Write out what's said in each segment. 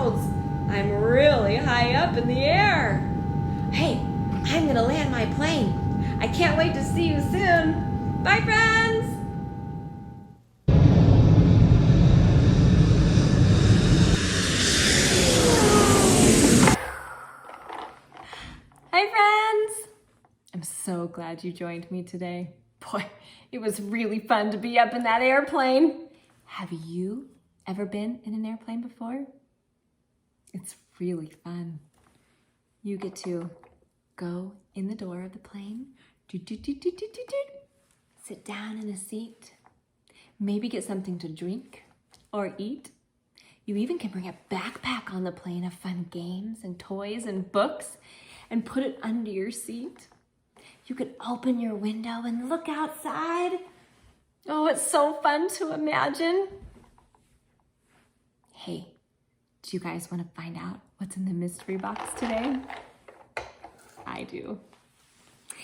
clouds. I'm really high up in the air. Hey, I'm gonna land my plane. I can't wait to see you soon. Bye, friends. Hi, friends. I'm so glad you joined me today. Boy, it was really fun to be up in that airplane. Have you ever been in an airplane before? It's really fun. You get to go in the door of the plane, sit down in a seat, maybe get something to drink or eat. You even can bring a backpack on the plane of fun games and toys and books and put it under your seat. You could open your window and look outside. Oh, it's so fun to imagine. Hey, do you guys want to find out what's in the mystery box today? I do.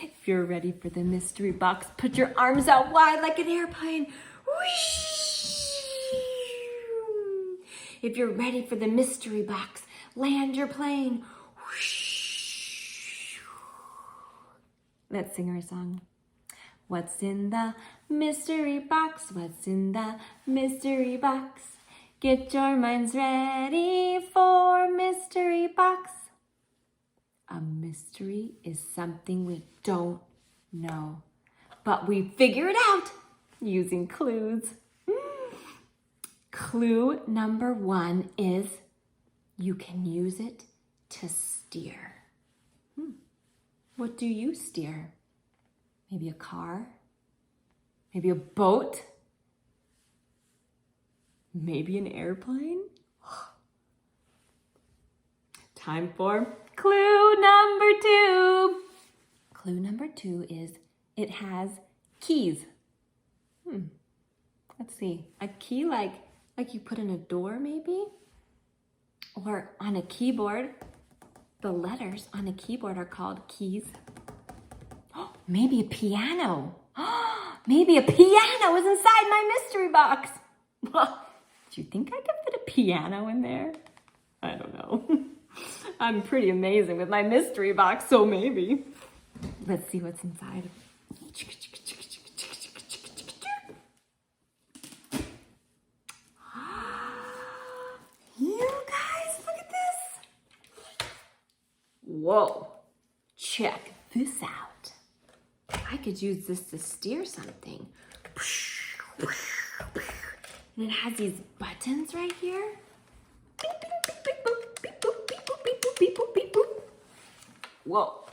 If you're ready for the mystery box, put your arms out wide like an airplane. Whoosh! If you're ready for the mystery box, land your plane. Whoosh! Let's sing our song. What's in the mystery box? What's in the mystery box? Get your minds ready for mystery box. A mystery is something we don't know, but we figure it out using clues. Clue number 1 is you can use it to steer. What do you steer? Maybe a car? Maybe a boat? Maybe an airplane? Time for clue number 2. Clue number 2 is it has keys. Let's see. A key like you put in a door maybe? Or on a keyboard. The letters on a keyboard are called keys. Maybe a piano. Maybe a piano is inside my mystery box. Do you think I could fit a piano in there? I don't know. I'm pretty amazing with my mystery box, so maybe. Let's see what's inside. You guys, look at this. Whoa, check this out. I could use this to steer something. And it has these buttons right here. Whoa,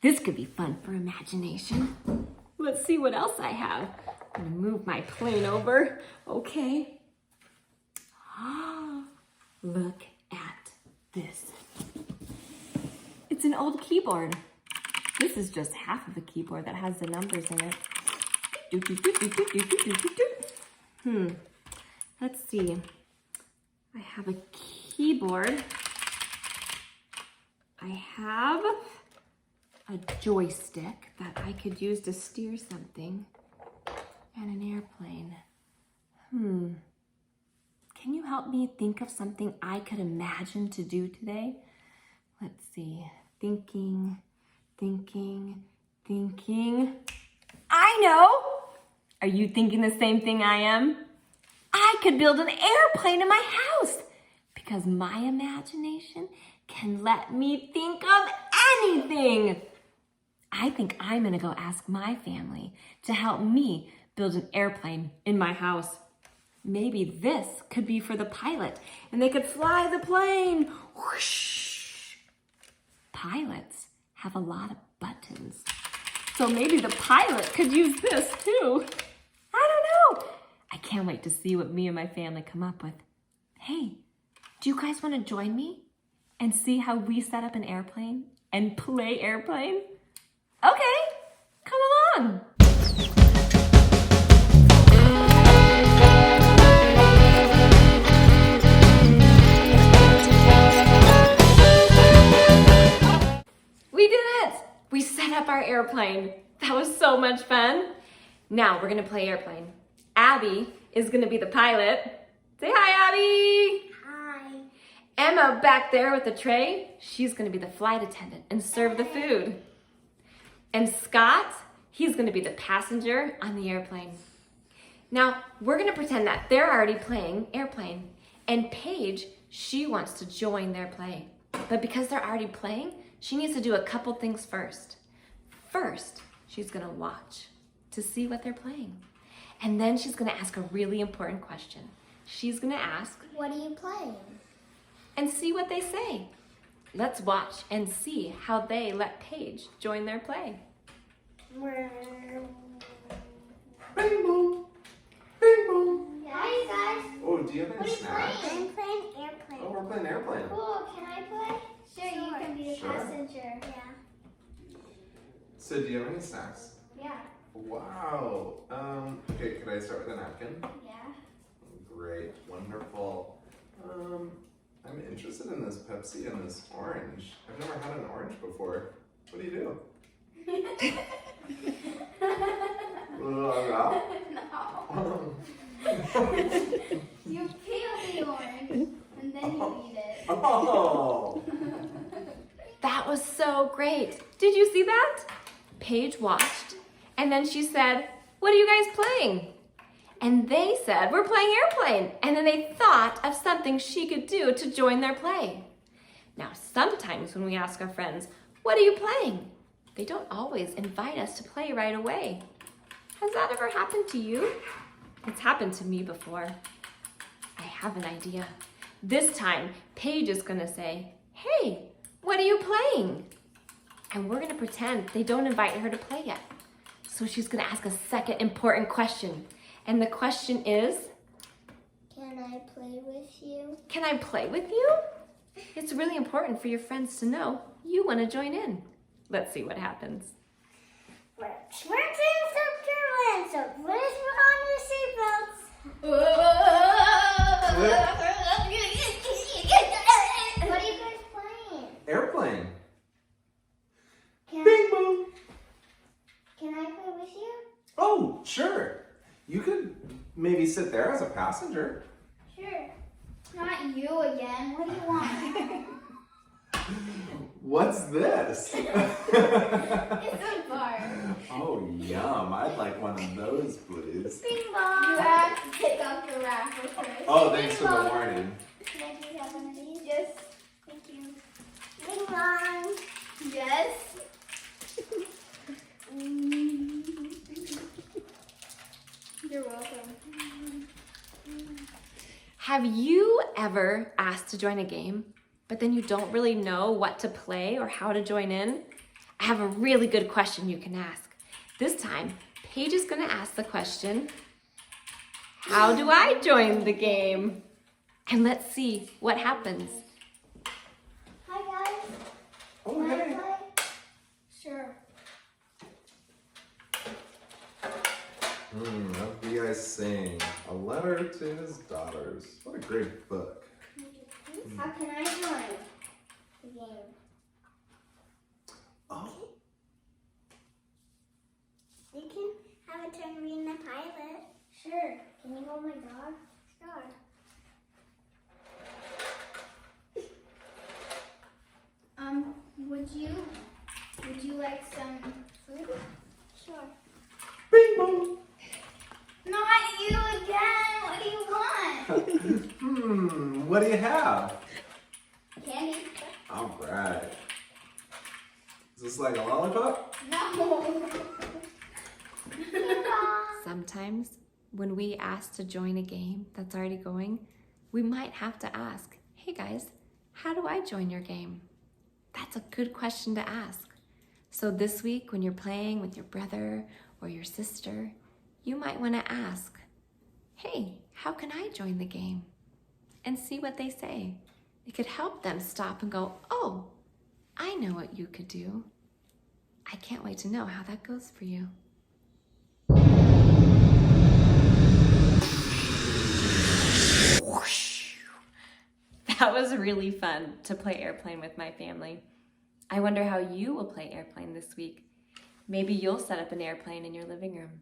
this could be fun for imagination. Let's see what else I have. I'm gonna move my plane over. Okay. Look at this. It's an old keyboard. This is just half of a keyboard that has the numbers in it. Let's see. I have a keyboard. I have a joystick that I could use to steer something and an airplane. Can you help me think of something I could imagine to do today? Let's see. Thinking. I know! Are you thinking the same thing I am? I could build an airplane in my house because my imagination can let me think of anything. I think I'm gonna go ask my family to help me build an airplane in my house. Maybe this could be for the pilot and they could fly the plane. Whoosh. Pilots have a lot of buttons. So maybe the pilot could use this too. I don't know. I can't wait to see what me and my family come up with. Hey, do you guys want to join me and see how we set up an airplane and play airplane? Okay, come along. We did it! We set up our airplane. That was so much fun. Now we're gonna play airplane. Abby is gonna be the pilot. Say hi, Abby! Hi. Emma back there with the tray, she's gonna be the flight attendant and serve the food. And Scott, he's gonna be the passenger on the airplane. Now, we're gonna pretend that they're already playing airplane, and Paige, she wants to join their play. But because they're already playing, she needs to do a couple things first. First, she's gonna watch to see what they're playing. And then she's gonna ask a really important question. She's gonna ask, "What are you playing?" And see what they say. Let's watch and see how they let Paige join their play. Bing boom. Bing boom. Hi guys. Oh, do you have What any are you snacks? playing? I'm playing airplane. Oh, we're playing airplane. Cool. Can I play? Sure, you can be the Sure. passenger. Yeah. So, do you have any snacks? Yeah. Wow. Okay, could I start with a napkin? Yeah. Great, wonderful. I'm interested in this Pepsi and this orange. I've never had an orange before. What do you do? No. You peel the orange and then you eat it. Oh! That was so great. Did you see that? Paige watched, and then she said, "What are you guys playing?" And they said, "We're playing airplane." And then they thought of something she could do to join their play. Now, sometimes when we ask our friends, "What are you playing?" they don't always invite us to play right away. Has that ever happened to you? It's happened to me before. I have an idea. This time, Paige is gonna say, "Hey, what are you playing?" And we're gonna pretend they don't invite her to play yet. So she's gonna ask a second important question. And the question is, Can I play with you? can I play with you? It's really important for your friends to know you wanna join in. Let's see what happens. We're experiencing some turbulence, so please put on your seatbelts. What are you guys playing? Airplane. Can Bing boom. I play with you? Oh, sure. You could maybe sit there as a passenger. Sure. Not you again. What do you want? What's this? It's a bar. Oh, yum. I'd like one of those, please. Bing bong. You have to take off the wrapper first. Oh, thanks for the warning. Can I please have one of these? Yes. Thank you. Bing bong. Yes. You're welcome. Have you ever asked to join a game, but then you don't really know what to play or how to join in? I have a really good question you can ask. This time, Paige is gonna ask the question, how do I join the game? And let's see what happens. Hi guys. Oh, Can I hey. play? Sure. What do you guys sing? A letter to his daughters. What a great book. How can I join the game? Oh, You can have a turn being the pilot. Sure. Can you hold my dog? Sure. Would you like some food? Sure. bing boom. Not you again. What do you want? What do you have? Candy. All right. Is this like a lollipop? No. Sometimes when we ask to join a game that's already going, we might have to ask, hey guys, how do I join your game? That's a good question to ask. So this week when you're playing with your brother or your sister, you might want to ask, hey, how can I join the game? And see what they say. It could help them stop and go, oh, I know what you could do. I can't wait to know how that goes for you. That was really fun to play airplane with my family. I wonder how you will play airplane this week. Maybe you'll set up an airplane in your living room.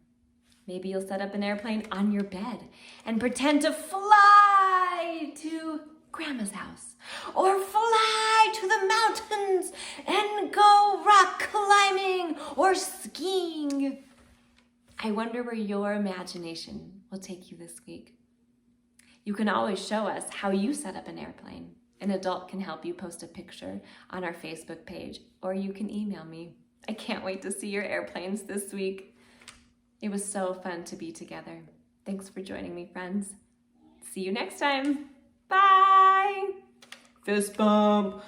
Maybe you'll set up an airplane on your bed and pretend to fly to Grandma's house, or fly to the mountains and go rock climbing or skiing. I wonder where your imagination will take you this week. You can always show us how you set up an airplane. An adult can help you post a picture on our Facebook page, or you can email me. I can't wait to see your airplanes this week. It was so fun to be together. Thanks for joining me, friends. See you next time. Bye. Fist bump.